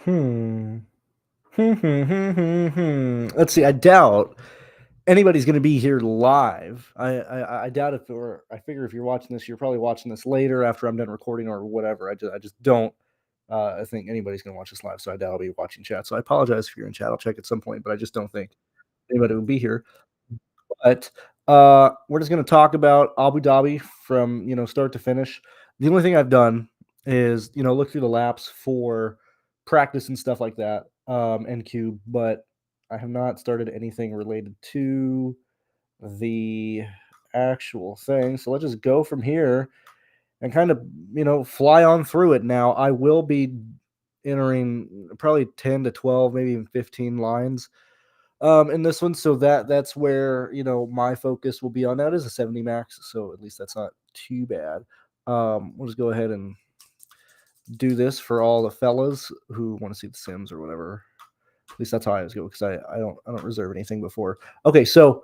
Hmm. Let's see. I doubt anybody's going to be here live. I doubt if or I figure if you're watching this, you're probably watching this later after I'm done recording or whatever. I just don't. I think anybody's going to watch this live, so I doubt I'll be watching chat. So I apologize if you're in chat. I'll check at some point, but I just don't think anybody will be here. But we're just going to talk about Abu Dhabi from start to finish. The only thing I've done is look through the laps for practice and stuff like that, and cube, but I have not started anything related to the actual thing. So let's just go from here and kind of fly on through it. Now I will be entering probably 10 to 12, maybe even 15 lines in this one. So that's where my focus will be on. That is a 70 max, so at least that's not too bad. We'll just go ahead and do this for all the fellas who want to see the Sims or whatever. At least that's how I always go, because I don't reserve anything before. Okay, so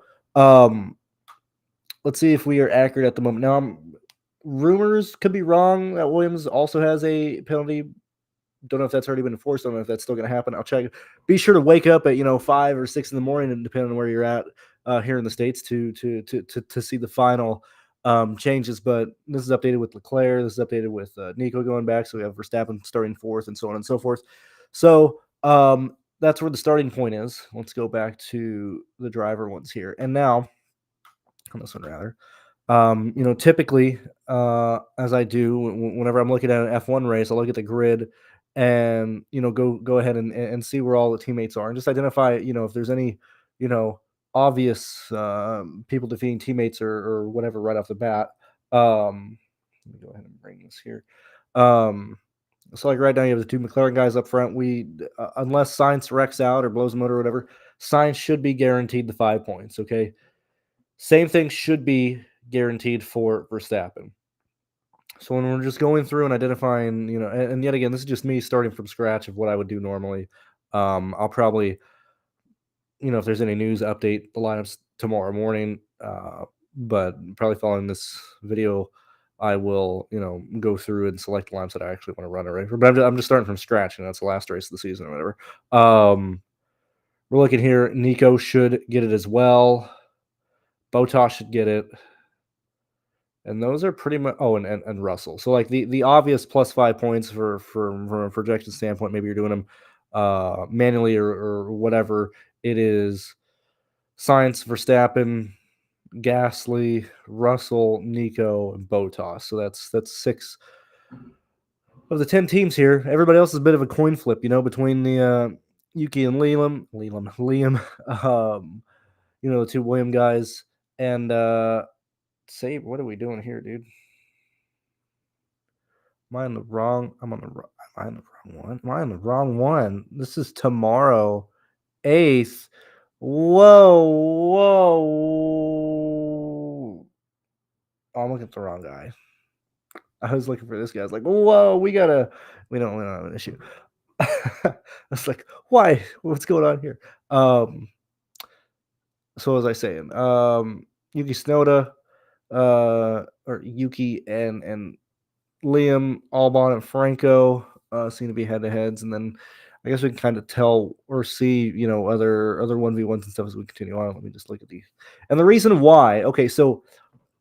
let's see if we are accurate at the moment. Now, rumors could be wrong that Williams also has a penalty. Don't know if that's already been enforced. Don't know if that's still going to happen. I'll check. Be sure to wake up at 5 or 6 in the morning, and depending on where you're at here in the States, to see the final changes. But this is updated with Leclerc. This is updated with Nico going back. So we have Verstappen starting fourth, and so on and so forth. So that's where the starting point is. Let's go back to the driver ones here, and now on this one rather. Typically, as I do whenever I'm looking at an F1 race, I look at the grid and go ahead and see where all the teammates are, and just identify if there's any obvious people defeating teammates or whatever right off the bat. Let me go ahead and bring this here. So like right now you have the two McLaren guys up front. We unless Sainz wrecks out or blows the motor or whatever, Sainz should be guaranteed the 5 points. Okay. Same thing should be guaranteed for Verstappen. So when we're just going through and identifying, and yet again, this is just me starting from scratch of what I would do normally. I'll probably, if there's any news, update the lineups tomorrow morning. But probably following this video, I will, go through and select the lineups that I actually want to run already. But I'm just starting from scratch, and that's the last race of the season or whatever. We're looking here. Nico should get it as well. Bottas should get it. And those are pretty much and Russell. So like the obvious plus 5 points from a projection standpoint, maybe you're doing them manually or whatever. It is Sainz, Verstappen, Gasly, Russell, Nico, and Bottas. So that's 6 of the 10 teams here. Everybody else is a bit of a coin flip, between the Yuki and Liam, the two William guys, and Save. What are we doing here, dude? Am I on the wrong? I'm on the wrong. Am I on the wrong one? Am I on the wrong one? This is tomorrow, 8th. Whoa. Oh, I'm looking at the wrong guy. I was looking for this guy. I was like, whoa, we don't have an issue. I was like, why? What's going on here? So what was I saying? Yuki Tsunoda, or Yuki and Liam, Albon, and Franco seem to be head-to-heads, and then I guess we can kind of tell or see, other 1v1s and stuff as we continue on. Let me just look at these. And the reason why, okay, so,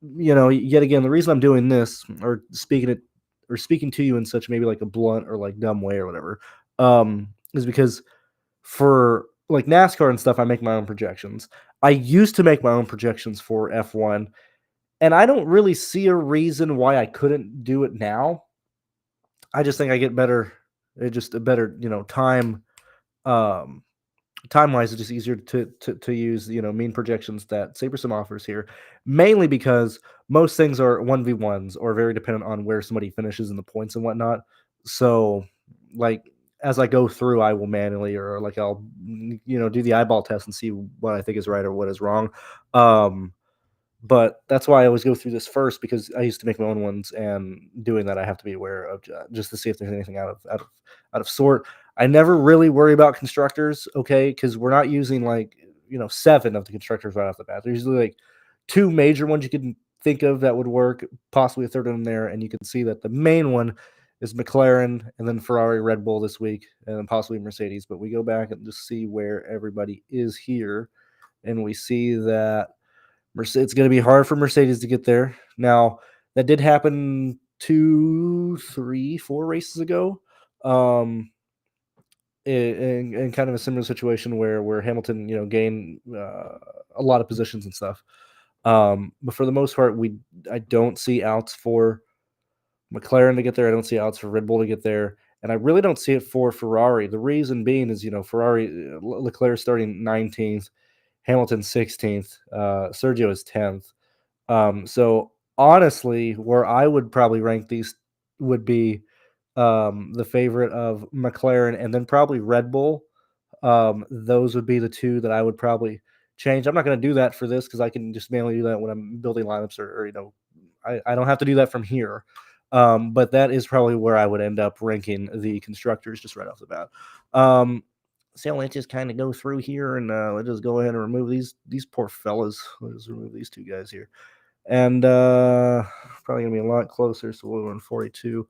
yet again, the reason I'm doing this or speaking to you in such maybe like a blunt or like dumb way or whatever, is because for like NASCAR and stuff, I make my own projections. I used to make my own projections for F1, and I don't really see a reason why I couldn't do it now. I just think I get better, just a better, time time wise. It's just easier to use, mean projections that SaberSim offers here, mainly because most things are 1v1s or very dependent on where somebody finishes in the points and whatnot. So, like, as I go through, I will manually or like I'll, do the eyeball test and see what I think is right or what is wrong. But that's why I always go through this first, because I used to make my own ones, and doing that I have to be aware of just to see if there's anything out of sort. I never really worry about constructors, okay, because we're not using like 7 of the constructors right off the bat. There's usually like 2 major ones you can think of that would work, possibly a third of them there, and you can see that the main one is McLaren, and then Ferrari, Red Bull this week, and then possibly Mercedes. But we go back and just see where everybody is here, and we see that it's going to be hard for Mercedes to get there. Now, that did happen 2, 3, 4 races ago. In kind of a similar situation where Hamilton, gained a lot of positions and stuff. But for the most part, I don't see outs for McLaren to get there. I don't see outs for Red Bull to get there, and I really don't see it for Ferrari. The reason being is, Ferrari, Leclerc starting 19th, Hamilton 16th, Sergio is 10th. So honestly, where I would probably rank these would be the favorite of McLaren and then probably Red Bull. Those would be the two that I would probably change. I'm not going to do that for this because I can just manually do that when I'm building lineups or I don't have to do that from here. But that is probably where I would end up ranking the constructors just right off the bat. So let's just kind of go through here and let's just go ahead and remove these poor fellas. Let's just remove these two guys here. And probably going to be a lot closer, so we'll go in 42.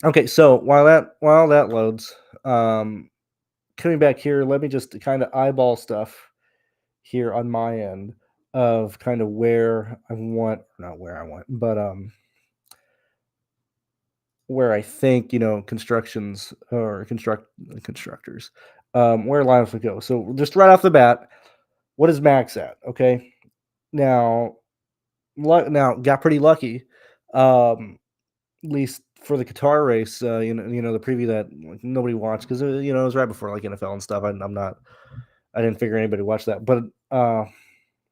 Okay, so while that loads, coming back here, let me just kind of eyeball stuff here on my end of kind of where I want, not where I want, but where I think constructors, where lineups would go. So just right off the bat, what is Max at? Okay, now got pretty lucky. At least for the Qatar race, the preview that nobody watched because it was right before like NFL and stuff. I didn't figure anybody watched that, but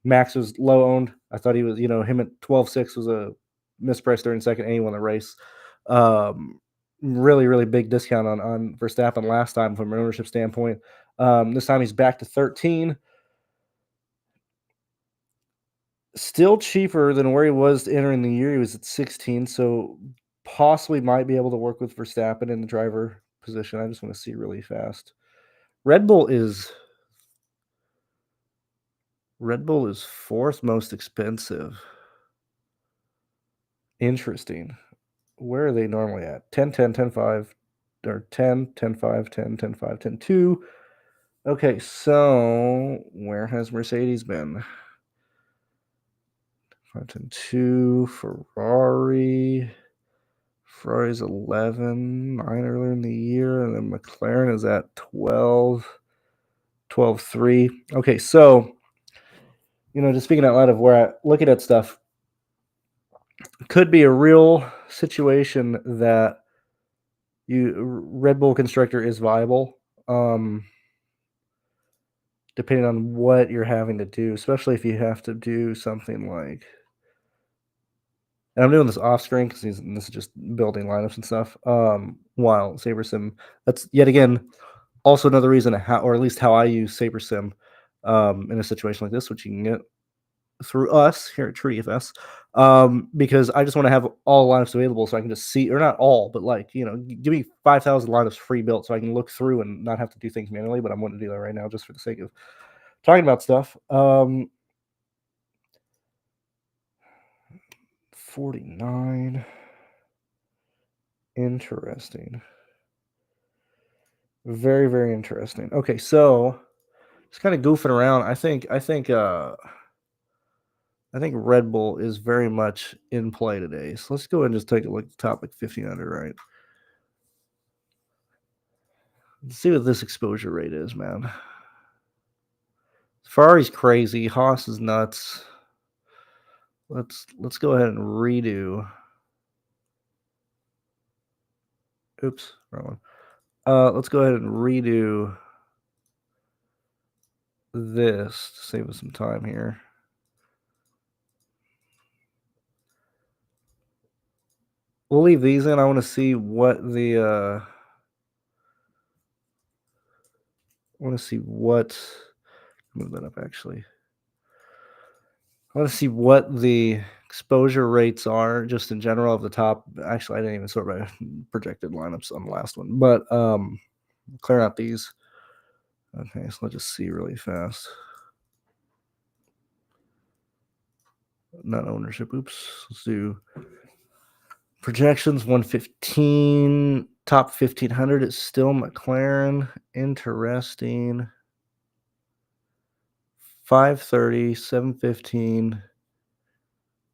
Max was low owned. I thought he was, him at 12.6 was a mispriced during second, and he won the race. Really, really big discount on Verstappen last time from an ownership standpoint. This time he's back to 13. Still cheaper than where he was entering the year. He was at 16, so possibly might be able to work with Verstappen in the driver position. I just want to see really fast. Red Bull is fourth most expensive. Interesting. Where are they normally at? 10, 10, 10, 5, or 10, 10, 5, 10, 10, 5, 10, 2. Okay, so where has Mercedes been? 5, 10, 2, Ferrari's 11, 9 earlier in the year, and then McLaren is at 12, 3. Okay, so, just speaking out loud of where I looking at stuff, could be a real situation that Red Bull constructor is viable, depending on what you're having to do, especially if you have to do something like. And I'm doing this off screen because this is just building lineups and stuff. While SaberSim, that's yet again also another reason or at least how I use SaberSim in a situation like this, which you can get through us here at TrueDFS, because I just want to have all lineups available so I can just see, or not all, but give me 5,000 lineups free built so I can look through and not have to do things manually. But I'm wanting to do that right now just for the sake of talking about stuff. 49. Interesting. Very, very interesting. Okay, so just kind of goofing around. I think Red Bull is very much in play today. So let's go ahead and just take a look at the top, like 1500, right? Let's see what this exposure rate is, man. Ferrari's crazy. Haas is nuts. Let's go ahead and redo. Oops, wrong one. Let's go ahead and redo this to save us some time here. We'll leave these in. I want to see what the move that up actually. I want to see what the exposure rates are just in general of the top. Actually, I didn't even sort my projected lineups on the last one, but clear out these. Okay, so let's just see really fast. Not ownership. Oops. Let's do Projections 115, top 1500 is still McLaren. Interesting. 530, 715,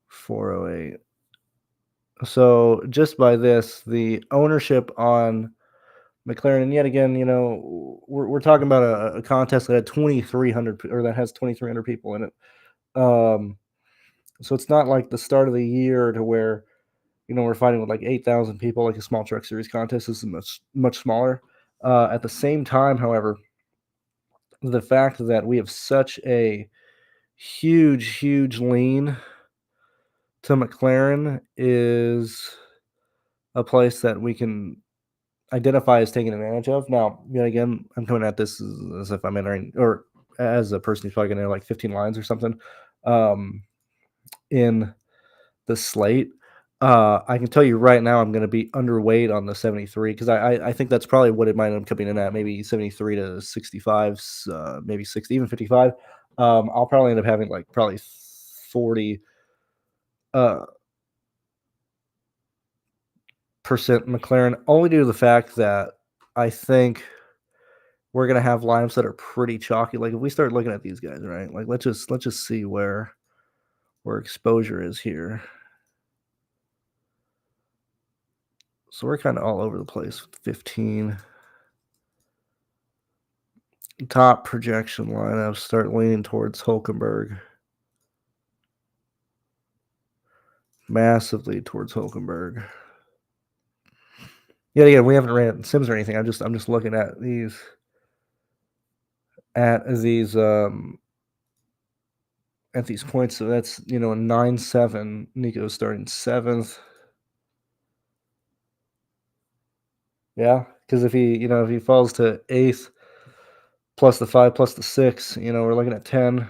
408. So just by this, the ownership on McLaren, and yet again, we're talking about a contest that had 2,300 or that has 2,300 people in it. So it's not like the start of the year to where we're fighting with like 8,000 people, like a small truck series contest. This is much smaller. At the same time, however, the fact that we have such a huge lean to McLaren is a place that we can identify as taking advantage of. Now, yet again, I'm coming at this as if I'm entering, or as a person who's probably going to enter like 15 lines or something in the slate. I can tell you right now, I'm going to be underweight on the 73 because I think that's probably what it might end up coming in at, maybe 73 to 65, maybe 60, even 55. I'll probably end up having like probably 40 percent McLaren, only due to the fact that I think we're gonna have lineups that are pretty chalky. Like if we start looking at these guys, right? Like let's just see where exposure is here. So we're kind of all over the place with 15. Top projection lineups start leaning towards Hulkenberg. Massively towards Hulkenberg. Yet again, we haven't ran Sims or anything. I'm just looking at these points. So that's a 9-7. Nico starting 7th. Yeah, because if he falls to 8th plus the 5 plus the 6, we're looking at 10. You're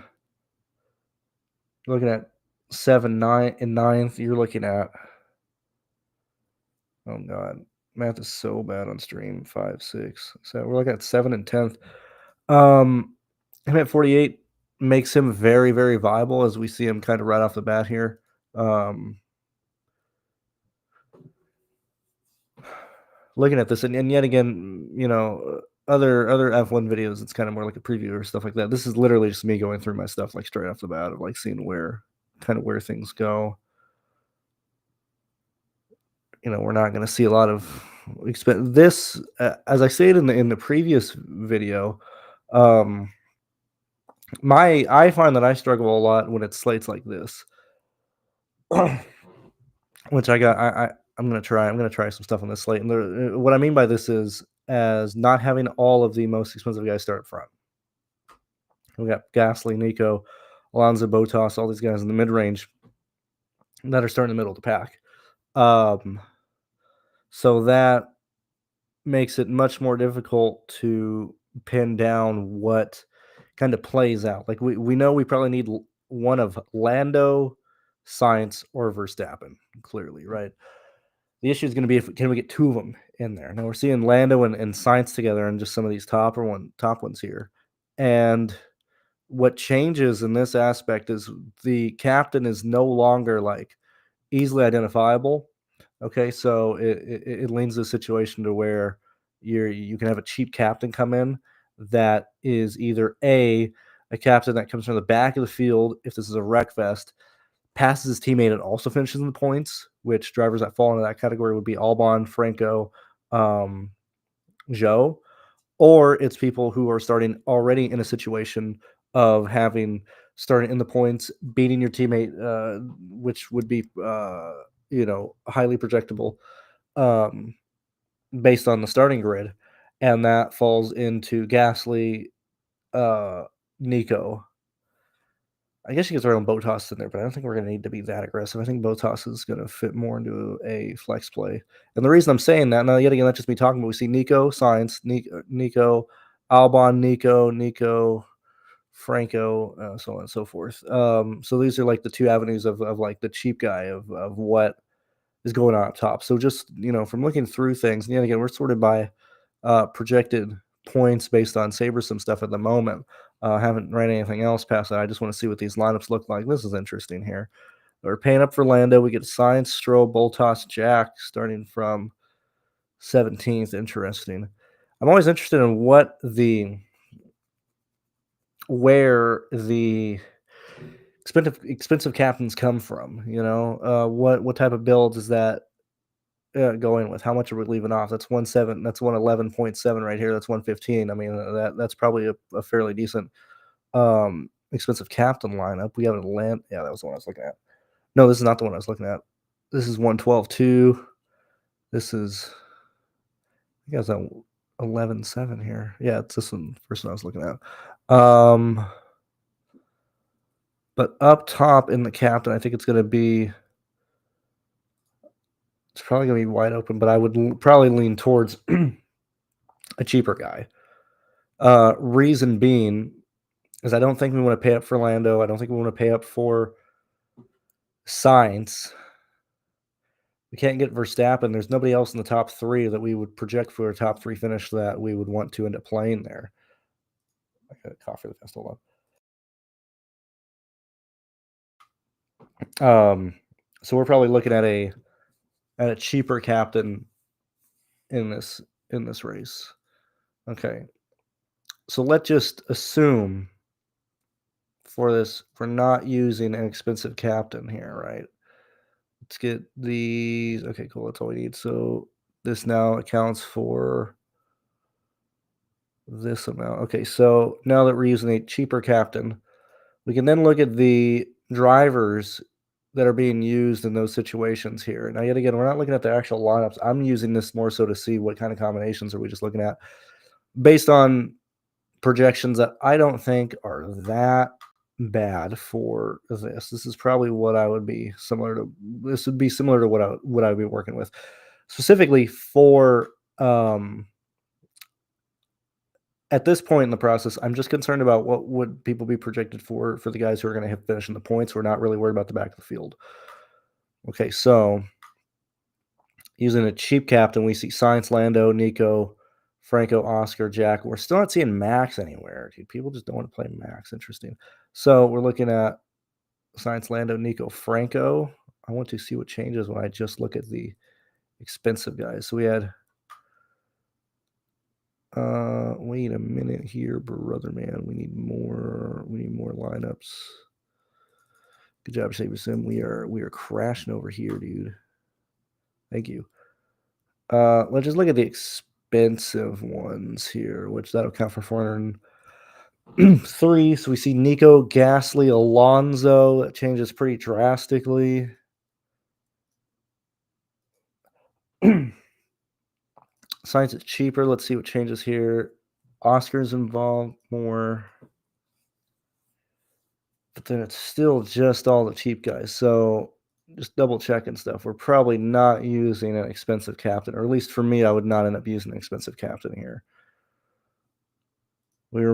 looking at 7, 9, and 9th. You're looking at, oh god, math is so bad on stream. 5, 6. So we're looking at 7 and 10th. Him at 48 makes him very, very viable as we see him kind of right off the bat here. Looking at this, and yet again, other F1 videos, it's kind of more like a preview or stuff like that. This is literally just me going through my stuff like straight off the bat of like seeing where things go. We're not going to see a lot of this, as I stated in the previous video. I find that I struggle a lot when it's slates like this, which I'm gonna try some stuff on this slate. And what I mean by this is as not having all of the most expensive guys start front. We got Gasly, Nico, Alonso, Bottas, all these guys in the mid range that are starting in the middle of the pack. So that makes it much more difficult to pin down what kind of plays out. Like we know we probably need one of Lando, Sainz, or Verstappen, clearly, right? The issue is going to be can we get 2 of them in there? Now we're seeing Lando and Sainz together and just some of these top ones here. And what changes in this aspect is the captain is no longer like easily identifiable. Okay, so it leans to a situation to where you can have a cheap captain come in that is either a captain that comes from the back of the field if this is a wreck fest, passes his teammate and also finishes in the points, which drivers that fall into that category would be Albon, Franco, Joe, or it's people who are starting already in a situation of having started in the points, beating your teammate, which would be highly projectable based on the starting grid, and that falls into Gasly, Nico. I guess you could throw in Bottas in there, but I don't think we're going to need to be that aggressive. I think Bottas is going to fit more into a flex play. And the reason I'm saying that, now yet again, that's just me talking, but we see Nico, Sainz, Nico, Albon, Nico, Franco, so on and so forth. So these are like the 2 avenues of like the cheap guy of what is going on up top. So just, from looking through things, and yet again, we're sorted by projected points based on SaberSim stuff at the moment. Haven't ran anything else past that. I just want to see what these lineups look like. This is interesting here. We're paying up for Lando. We get Science, Stroll, Boltas, Jack starting from 17th. Interesting. I'm always interested in where the expensive captains come from. What type of builds is that going with? How much are we leaving off? That's 1.7. That's 111.7 right here. That's 115. I mean, that's probably a fairly decent expensive captain lineup. We have an Atlanta. Yeah, that was the one I was looking at. No, this is not the one I was looking at. This is 112.2. This is, I guess, 11.7 here. Yeah, it's this one, first one I was looking at. But up top in the captain, I think it's probably going to be wide open, but I would probably lean towards a cheaper guy. Reason being is I don't think we want to pay up for Lando. I don't think we want to pay up for Sainz. We can't get Verstappen. There's nobody else in the top three that we would project for a top three finish that we would want to end up playing there. I got a cough really fast. Hold on. So we're probably looking at a cheaper captain in this race. Okay. So let's just assume for this, we're not using an expensive captain here, right? Let's get these. Okay, cool. That's all we need. So this now accounts for this amount. Okay, so now that we're using a cheaper captain, we can then look at the drivers that are being used in those situations here. Now, yet again, we're not looking at the actual lineups. I'm using this more so to see what kind of combinations are we just looking at based on projections that I don't think are that bad for this. This is probably what I would be similar to. This would be similar to what I would be working with, specifically for at this point in the process. I'm just concerned about what would people be projected for the guys who are going to finish in the points. We're not really worried about the back of the field. Okay, so using a cheap captain, we see Sainz, Lando, Nico, Franco, Oscar, Jack. We're still not seeing Max anywhere, dude. People just don't want to play Max. Interesting. So we're looking at Sainz, Lando, Nico, Franco. I want to see what changes when I just look at the expensive guys. So we had wait a minute here, brother man. We need more lineups. Good job, Shaver Sim. We are crashing over here, dude. Thank you. Let's just look at the expensive ones here, which that'll count for 403. So we see Nico, Gasly, Alonso. That changes pretty drastically. Science is cheaper. Let's see what changes here. Oscar's involved more. But then it's still just all the cheap guys. So just double checking stuff. We're probably not using an expensive captain, or at least for me, I would not end up using an expensive captain here. Oh my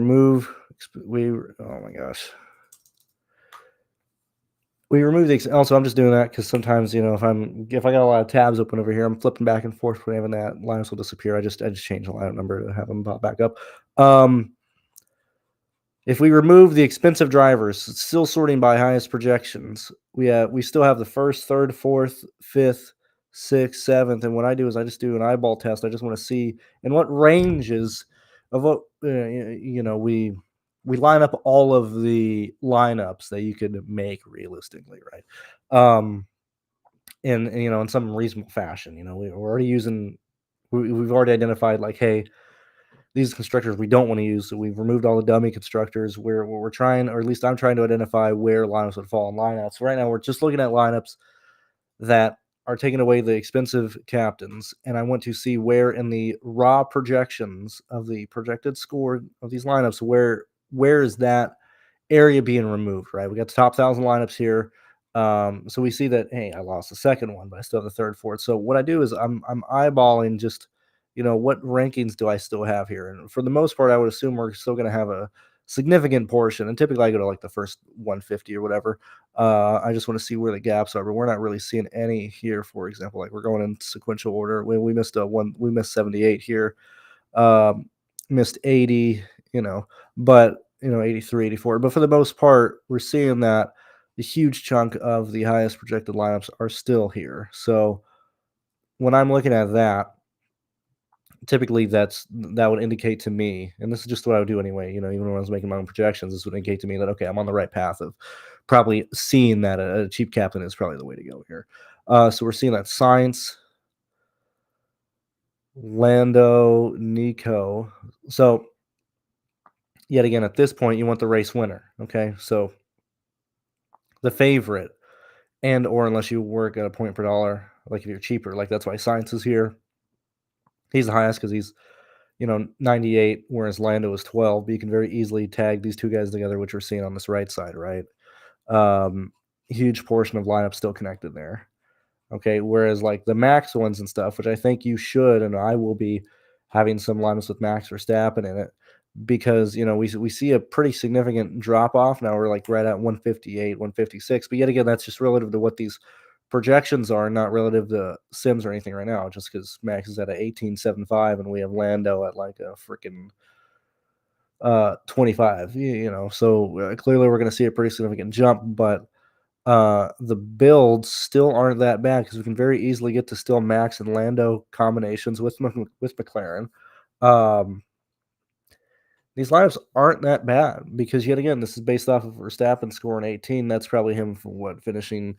gosh. We remove the, also I'm just doing that because sometimes, if I got a lot of tabs open over here, I'm flipping back and forth when having that lineups will disappear. I just change the lineup number to have them pop back up. If we remove the expensive drivers, it's still sorting by highest projections. We still have the first, third, fourth, fifth, sixth, seventh, and what I do is I just do an eyeball test. I just want to see in what ranges of what we line up all of the lineups that you could make realistically, right? In some reasonable fashion. We're already using. We've already identified like, hey, these constructors we don't want to use. So we've removed all the dummy constructors. We're trying, or at least I'm trying to identify where lineups would fall in lineups. So right now we're just looking at lineups that are taking away the expensive captains, and I want to see where in the raw projections of the projected score of these lineups, where is that area being removed, right? We got the top 1,000 lineups here. So we see that, hey, I lost the second one, but I still have the third, fourth. So what I do is I'm eyeballing just, what rankings do I still have here? And for the most part, I would assume we're still going to have a significant portion. And typically I go to like the first 150 or whatever. I just want to see where the gaps are, but we're not really seeing any here. For example, like we're going in sequential order. We missed we missed 78 here. Missed 80, but 83, 84. But for the most part, we're seeing that the huge chunk of the highest projected lineups are still here. So when I'm looking at that, typically that would indicate to me, and this is just what I would do anyway, even when I was making my own projections, this would indicate to me that okay, I'm on the right path of probably seeing that a cheap captain is probably the way to go here. So we're seeing that Science, Lando, Nico. So yet again, at this point, you want the race winner. Okay, so the favorite, and or unless you work at a point per dollar, like if you're cheaper, like that's why Science is here. He's the highest because he's 98, whereas Lando is 12. But you can very easily tag these two guys together, which we're seeing on this right side, right? Um, Huge portion of lineup still connected there. Okay, whereas like the max ones and stuff, which I think you should, and I will be having some lineups with Max Verstappen in it because we see a pretty significant drop off now. We're like right at 158, 156, but yet again, that's just relative to what these projections are, not relative to Sims or anything right now. Just because Max is at a 18.75 and we have Lando at like a freaking 25. So clearly we're going to see a pretty significant jump, but the builds still aren't that bad because we can very easily get to still Max and Lando combinations with McLaren. These lineups aren't that bad because yet again, this is based off of Verstappen scoring 18. That's probably him from finishing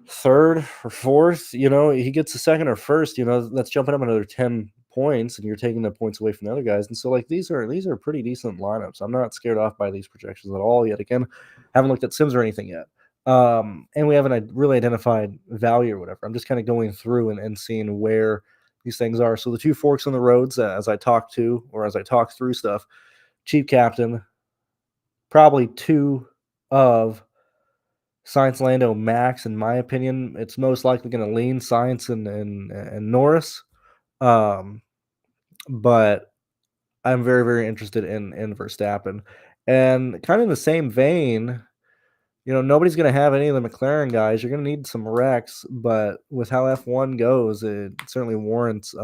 third or fourth. He gets a second or first. That's jumping up another 10 points, and you're taking the points away from the other guys. And so, like these are pretty decent lineups. I'm not scared off by these projections at all. Yet again, haven't looked at Sims or anything yet. And we haven't really identified value or whatever. I'm just kind of going through and seeing where these things are. So the two forks in the roads, as I talk through stuff, cheap captain, probably two of Science, Lando, Max. In my opinion, it's most likely going to lean Science and Norris. But I'm very, very interested in Verstappen. And kind of in the same vein, nobody's going to have any of the McLaren guys. You're going to need some wrecks, but with how F1 goes, it certainly warrants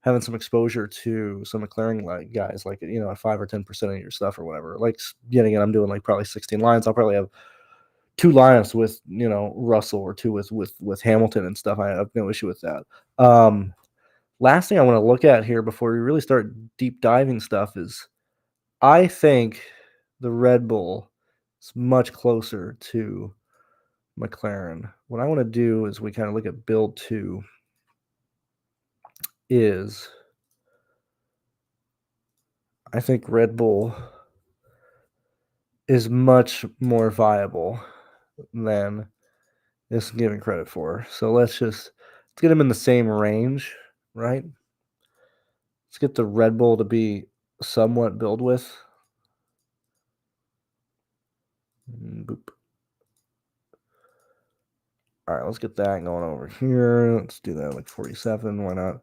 having some exposure to some McLaren like guys, like at 5 or 10% of your stuff or whatever. Like yet again, I'm doing like probably 16 lines. I'll probably have two lineups with Russell or two with Hamilton and stuff. I have no issue with that. Last thing I want to look at here before we really start deep diving stuff is I think the Red Bull is much closer to McLaren. What I want to do is we kind of look at build 2 is I think Red Bull is much more viable than this is giving credit for. So let's get them in the same range, right? Let's get the Red Bull to be somewhat build with. Boop. All right, let's get that going over here. Let's do that like 47. Why not?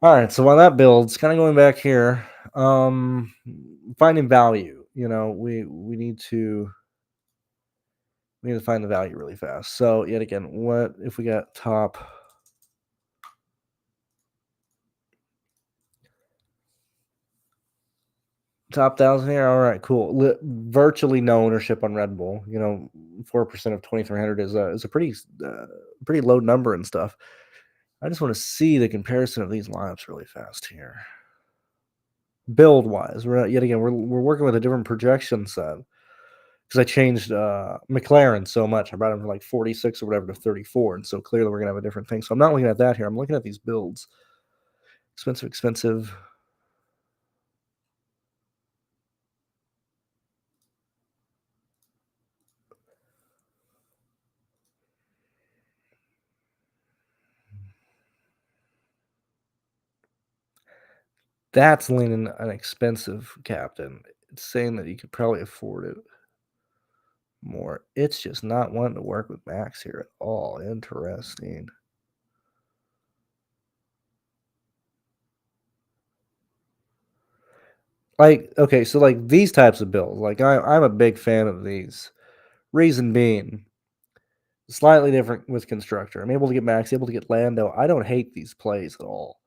All right, so while that builds, kind of going back here, finding value. We need to find the value really fast. So yet again, what if we got top 1,000 here? All right, cool. Virtually no ownership on Red Bull. 4% of 2,300 is a pretty low number and stuff. I just want to see the comparison of these lineups really fast here. Build wise, we're working with a different projection set because I changed McLaren so much. I brought them from like 46 or whatever to 34, and so clearly we're gonna have a different thing. So I'm not looking at that here. I'm looking at these builds. Expensive. That's leaning an expensive captain. It's saying that you could probably afford it more. It's just not wanting to work with Max here at all. Interesting. Like, okay, so like these types of builds, like I'm a big fan of these. Reason being, slightly different with Constructor. I'm able to get Max, able to get Lando. I don't hate these plays at all.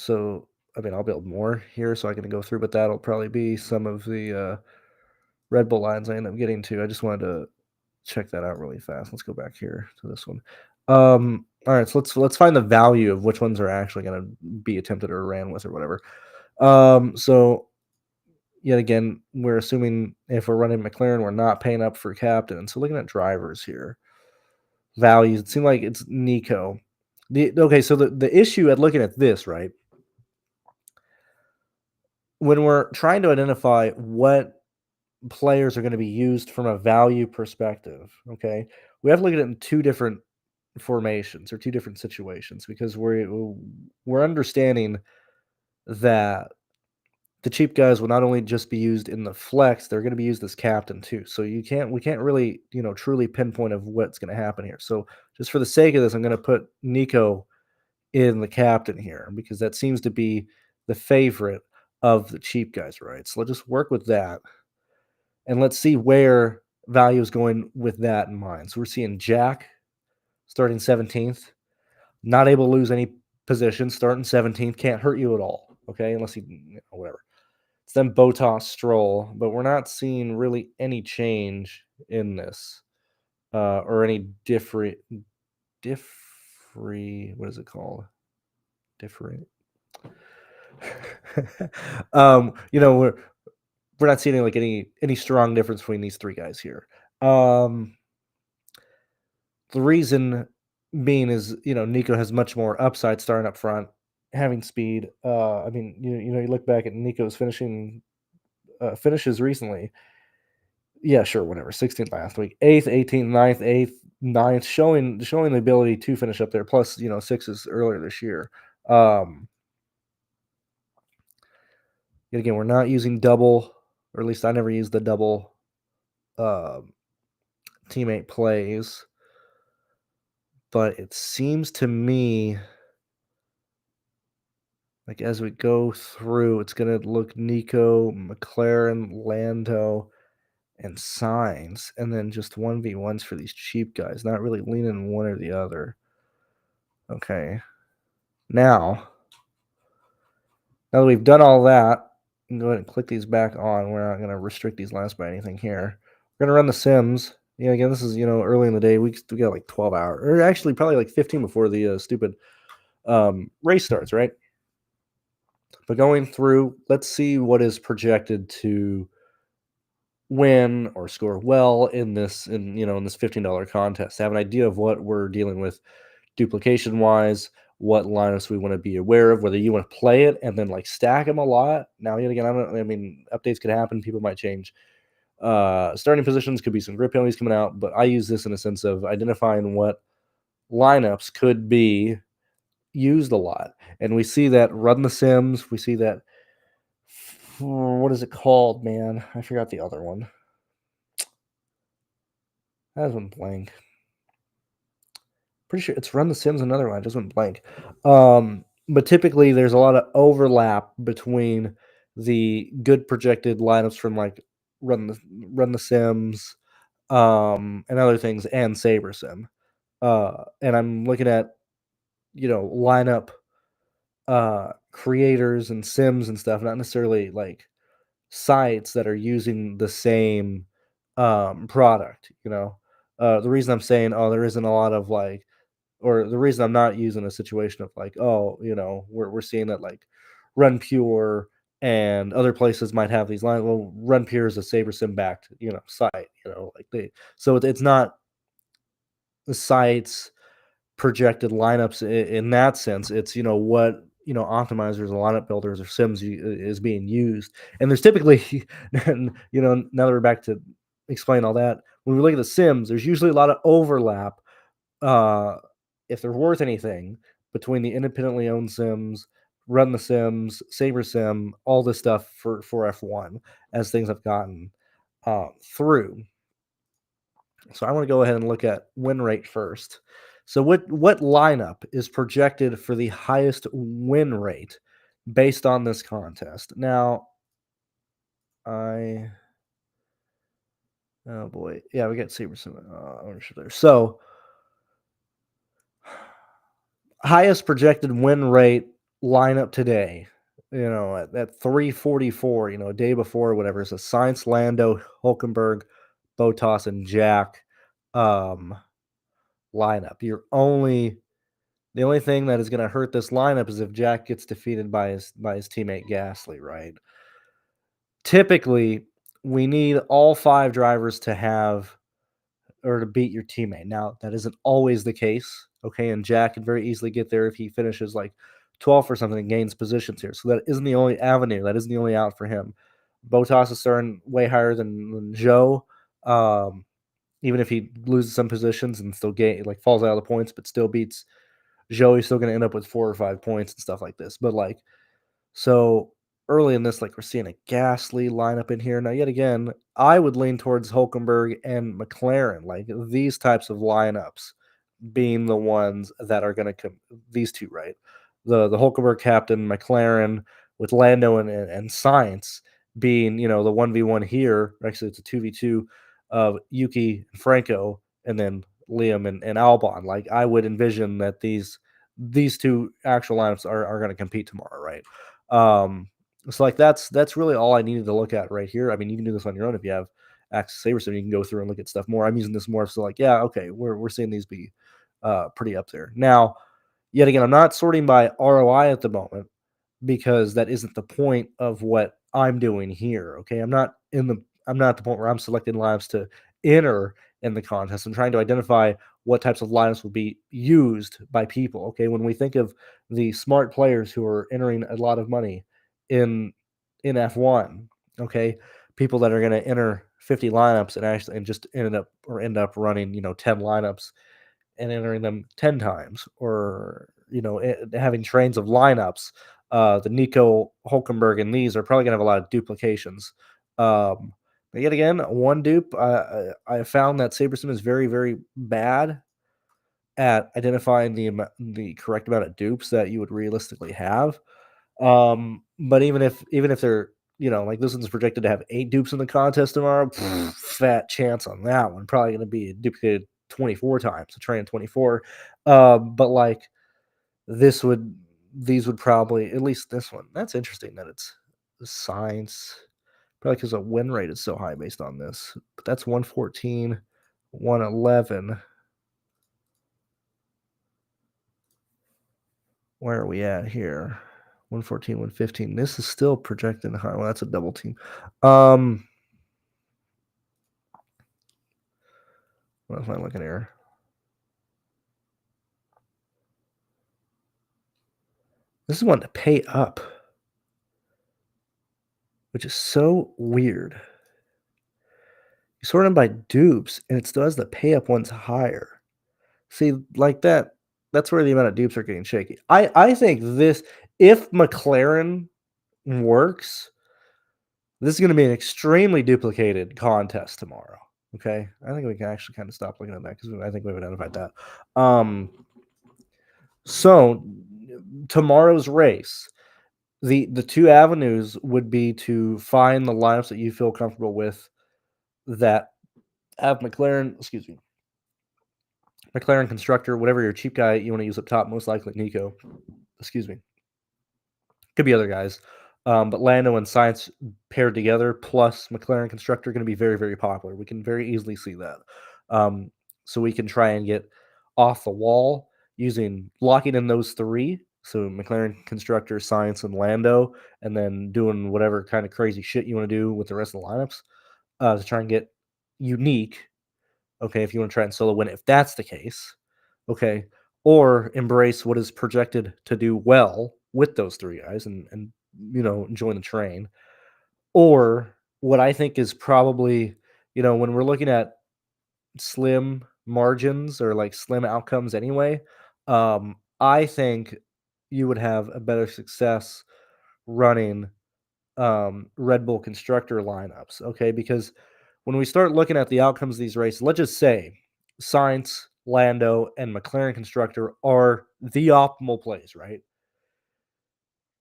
So I mean, I'll build more here, so I can go through, but that'll probably be some of the Red Bull lines I end up getting to. I just wanted to check that out really fast. Let's go back here to this one. All right, so let's find the value of which ones are actually going to be attempted or ran with or whatever. So yet again, we're assuming if we're running McLaren, we're not paying up for captain. So looking at drivers here, values, it seemed like it's Nico. Okay, so the issue at looking at this, right? When we're trying to identify what players are going to be used from a value perspective, okay, we have to look at it in two different formations or two different situations because we're understanding that the cheap guys will not only just be used in the flex, they're going to be used as captain too. So we can't really, truly pinpoint of what's going to happen here. So just for the sake of this, I'm going to put Nico in the captain here because that seems to be the favorite of the cheap guys, right? So let's just work with that and let's see where value is going with that in mind. So we're seeing Jack starting 17th, not able to lose any position, starting 17th, can't hurt you at all, okay, unless he, whatever. It's then Bottas, Stroll, but we're not seeing really any change in this or any what is it called? Different. We're not seeing any strong difference between these three guys here. The reason being is Nico has much more upside starting up front, having speed. I mean, you look back at Nico's finishes recently. Yeah, sure, whatever. 16th last week, 8th, 18th, 9th, 8th, 9th, showing the ability to finish up there. Plus, sixes earlier this year. Yet again, we're not using double, or at least I never used the double teammate plays. But it seems to me like as we go through, it's going to look Nico, McLaren, Lando, and Sainz, and then just 1v1s for these cheap guys, not really leaning one or the other. Okay. Now that we've done all that, you can go ahead and click these back on. We're not going to restrict these last by anything here. We're going to run the sims. Yeah, again, this is, early in the day. We got like 12 hours, or actually probably like 15 before the stupid race starts, right? But going through, let's see what is projected to win or score well in this $15 contest. Have an idea of what we're dealing with duplication wise, what lineups we want to be aware of, whether you want to play it and then like stack them a lot. Now, yet again, updates could happen, people might change. Starting positions could be some grip penalties coming out, but I use this in a sense of identifying what lineups could be used a lot. And we see that run the sims, we see that what is it called, man? I forgot the other one. That has one blank. Pretty sure it's run the sims, another one. I just went blank. But typically there's a lot of overlap between the good projected lineups from like run the sims and other things and Saber Sim. And I'm looking at lineup creators and sims and stuff, not necessarily like sites that are using the same product. The reason I'm saying there isn't a lot of like, or the reason I'm not using a situation of like, we're seeing that like Run Pure and other places might have these lines. Well, Run Pure is a Saber Sim backed site. So it's not the site's projected lineups in that sense. It's what optimizers and lineup builders or sims is being used. And there's typically now that we're back to explain all that, when we look at the sims, there's usually a lot of overlap if they're worth anything between the independently owned sims, run the sims, Saber Sim, all this stuff for F1 as things have gotten through. So I want to go ahead and look at win rate first. So what lineup is projected for the highest win rate based on this contest? Now, oh boy, yeah, we got Saber Sim ownership there. So highest projected win rate lineup today at 344, a day before, whatever, it's a Science, Lando, Hulkenberg, Botas, and Jack um, lineup. The only thing that is going to hurt this lineup is if Jack gets defeated by his teammate Gasly, right? Typically, we need all 5 drivers to have or to beat your teammate. Now, that isn't always the case, okay? And Jack can very easily get there if he finishes like 12th or something and gains positions here. So that isn't the only avenue. That isn't the only out for him. Bottas is starting way higher than Joe. Even if he loses some positions and still falls out of the points, but still beats Joe, he's still going to end up with 4 or 5 points and stuff like this. But so early in this, we're seeing a Gasly lineup in here. Now, yet again, I would lean towards Hulkenberg and McLaren, these types of lineups being the ones that are going to come. These two, right? The Hulkenberg captain, McLaren with Lando and Sainz being, the 1v1 here. Actually, it's a 2v2 of Yuki and Franco, and then Liam and Albon. I would envision that these two actual lineups are going to compete tomorrow, right? So that's really all I needed to look at right here. I mean, you can do this on your own if you have access to SaberSim. You can go through and look at stuff more. I'm using this more so yeah, okay, we're seeing these be pretty up there. Now, yet again, I'm not sorting by ROI at the moment because that isn't the point of what I'm doing here. Okay, I'm not at the point where I'm selecting lineups to enter in the contest. I'm trying to identify what types of lineups will be used by people. Okay, when we think of the smart players who are entering a lot of money in F1, okay, people that are going to enter 50 lineups and just end up running 10 lineups and entering them 10 times, or having trains of lineups. The Nico Hulkenberg and these are probably going to have a lot of duplications. But yet again, one dupe, I found that SaberSim is very, very bad at identifying the correct amount of dupes that you would realistically have. But even if they're this one's projected to have 8 dupes in the contest tomorrow, fat chance on that one. Probably going to be duplicated 24 times, a train 24. But these would probably, at least this one. That's interesting that it's science. Probably because the win rate is so high based on this. But that's 114, 111. Where are we at here? 114, 115. This is still projecting high. Well, that's a double team. What am I looking here? This is one to pay up, which is so weird. You sort them by dupes, and it still has the pay up ones higher. See, that's where the amount of dupes are getting shaky. I think this, if McLaren works, this is going to be an extremely duplicated contest tomorrow. Okay, I think we can actually kind of stop looking at that because I think we've identified that. So tomorrow's race, the 2 avenues would be to find the lineups that you feel comfortable with that have McLaren constructor, whatever your cheap guy you want to use up top, most likely Nico. Could be other guys. But Lando and Sainz paired together plus McLaren constructor going to be very, very popular. We can very easily see that. So we can try and get off the wall locking in those 3. So McLaren constructor, Sainz, and Lando, and then doing whatever kind of crazy shit you want to do with the rest of the lineups to try and get unique. Okay, if you want to try and solo win, if that's the case, okay, or embrace what is projected to do well with those 3 guys and join the train, or what I think is probably when we're looking at slim margins or slim outcomes anyway, I think you would have a better success running Red Bull constructor lineups, okay? Because when we start looking at the outcomes of these races, let's just say Sainz, Lando, and McLaren constructor are the optimal plays, right?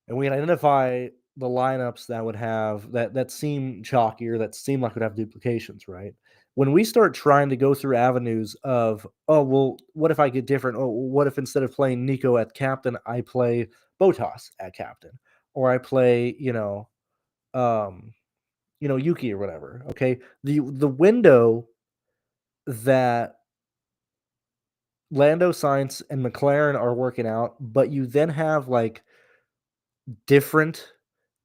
And we can identify the lineups that would have that seem chalkier, that seem like would have duplications, right? When we start trying to go through avenues of, oh, well, what if I get different? Oh, what if instead of playing Nico at captain, I play Botas at captain? or I play, Yuki or whatever. Okay. The window that Lando, Sainz, and McLaren are working out, but you then have like different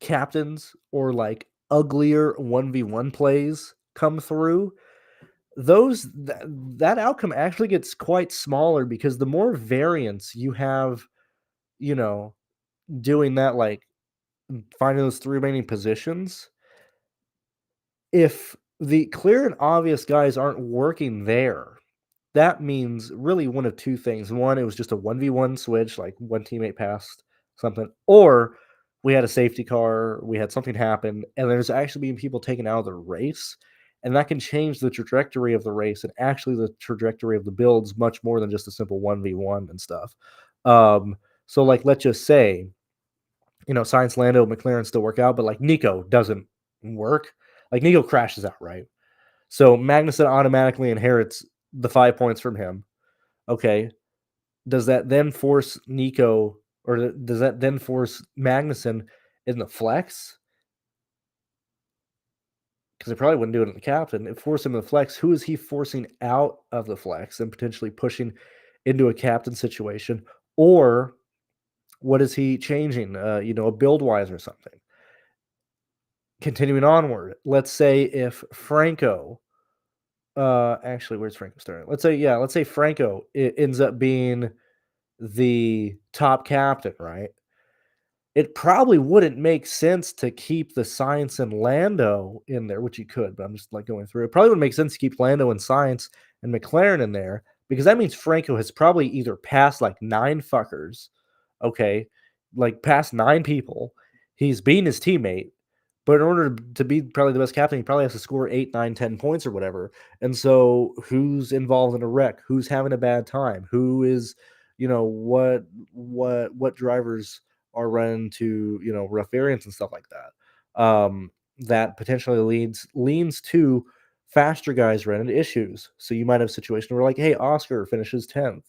captains or like uglier 1v1 plays come through, that outcome actually gets quite smaller because the more variance you have, you know, doing that, like finding those three remaining positions, if the clear and obvious guys aren't working there, that means really one of two things. One, it was just a 1v1 switch, like one teammate passed something, or we had a safety car, we had something happen, and there's actually being people taken out of the race. And that can change the trajectory of the race and actually the trajectory of the builds much more than just a simple 1v1 and stuff. So, like, let's just say, Science Lando, McLaren still work out, but like Nico doesn't work. Like, Nico crashes out, right? So Magnussen automatically inherits the 5 points from him. Okay. Does that then force Nico, or does that then force Magnussen in the flex? Because they probably wouldn't do it in the captain. It forced him in the flex. Who is he forcing out of the flex and potentially pushing into a captain situation? Or what is he changing? A build wise or something. Continuing onward, let's say if Franco, actually, where's Franco starting? Let's say Franco ends up being the top captain, right? It probably wouldn't make sense to keep the Science and Lando in there, which you could, but I'm just like going through. It probably would make sense to keep Lando and Science and McLaren in there because that means Franco has probably either passed like 9 fuckers, okay, like past 9 people. He's beaten his teammate, but in order to be probably the best captain, he probably has to score 8, 9, 10 points or whatever. And so who's involved in a wreck? Who's having a bad time? Who is, what drivers are running to, rough variants and stuff like that. That potentially leans to faster guys run into issues. So you might have a situation where like, hey, Oscar finishes 10th.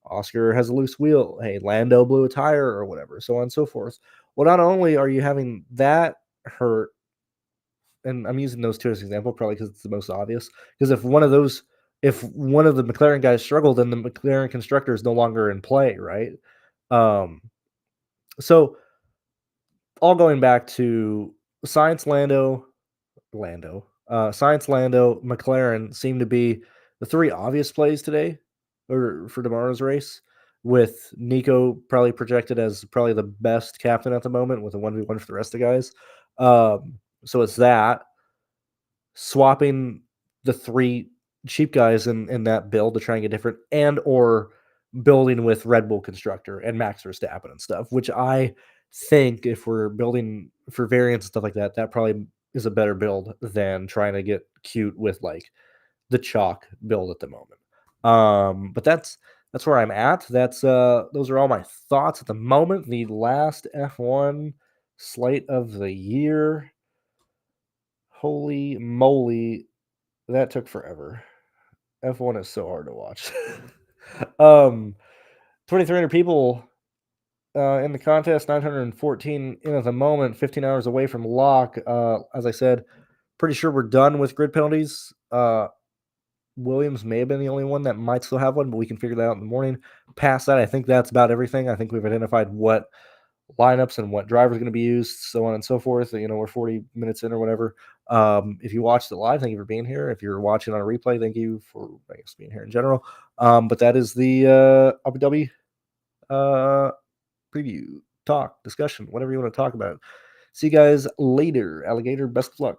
Oscar has a loose wheel. Hey, Lando blew a tire or whatever, so on and so forth. Well, not only are you having that hurt, and I'm using those two as an example, probably because it's the most obvious. Because if one of the McLaren guys struggled, then the McLaren constructor is no longer in play, right? So all going back to Science Science Lando, McLaren seem to be the 3 obvious plays today, or for tomorrow's race, with Nico probably projected as probably the best captain at the moment with a 1v1 for the rest of the guys. So it's that swapping the 3 cheap guys in that build to try and get different, and or building with Red Bull constructor and Max Verstappen and stuff, which I think if we're building for variants and stuff like that, that probably is a better build than trying to get cute with like the chalk build at the moment. But that's where I'm at. Those are all my thoughts at the moment. The last F1 slate of the year. Holy moly, that took forever. F1 is so hard to watch. 2,300 people in the contest, 914 in at the moment, 15 hours away from lock. As I said, pretty sure we're done with grid penalties. Williams may have been the only one that might still have one, but we can figure that out in the morning. Past that, I think that's about everything. I think we've identified what lineups and what driver's going to be used, so on and so forth. We're 40 minutes in or whatever. If you watched it live, thank you for being here. If you're watching on a replay, thank you for, I guess, being here in general. But that is the Abu Dhabi preview, talk, discussion, whatever you want to talk about. See you guys later. Alligator, best of luck.